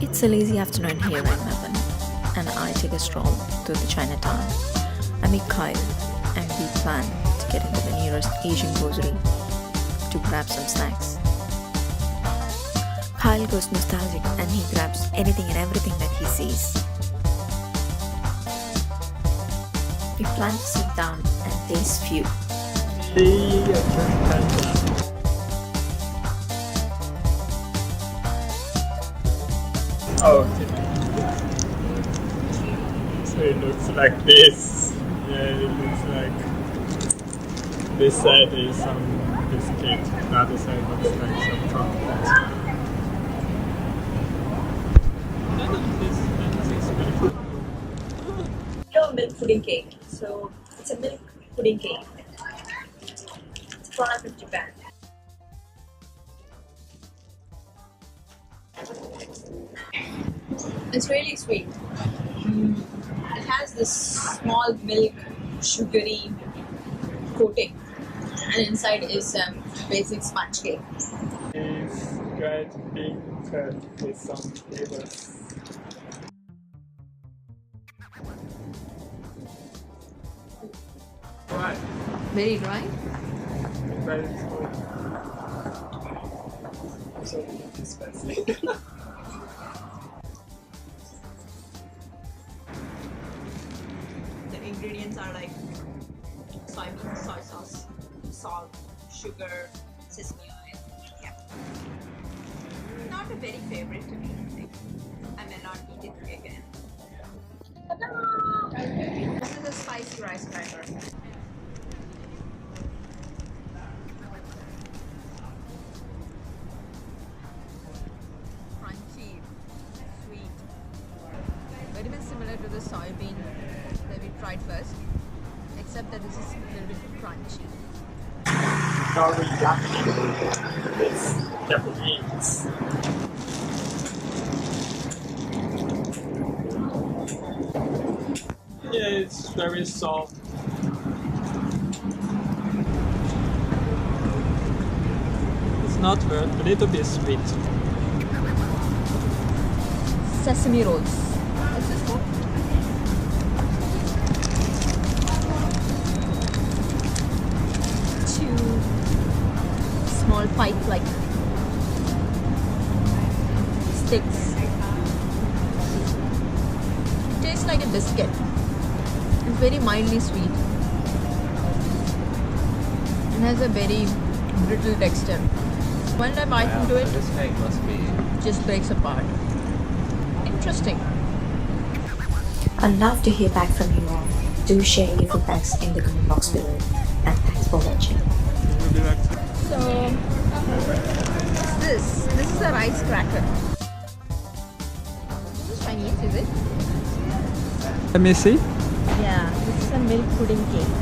It's a lazy afternoon here in Melbourne, and I take a stroll through the Chinatown. I meet Kyle, and we plan to get into the nearest Asian grocery to grab some snacks. Kyle goes nostalgic and he grabs anything and everything that he sees. We plan to sit down and taste few. Okay. So it looks like this. Yeah, it looks like this side is some biscuit, the other side looks like some chocolate. Milk pudding cake. So it's a milk pudding cake. It's a product of Japan. It's really sweet. It has this small milk sugary coating, and inside is basic sponge cake. It's quite big with some flavors. Right, Very dry. very good. So it's spicy. The ingredients are like soybean, soy sauce, salt, sugar, sesame oil. Yeah. Not a very favorite to me. Like, I may not eat it again. This is a spicy rice cracker. Crunchy, sweet. Very much similar to the soybean that we tried first, except that this is a little bit crunchy. Teriyaki with Japanese. Yeah, it's very soft. It's not weird, a little bit sweet. Sesame rolls. What's this called? Two small pipe-like sticks. Tastes like a biscuit. It's very mildly sweet. It has a very brittle texture. When I bite into it, This cake must be. it just breaks apart. Interesting. I'd love to hear back from you all. Do share your feedbacks in the comment box below. And thanks for watching. So, what's this? This is a rice cracker. This is Chinese, is it? Let me see. Yeah, this is a milk pudding cake.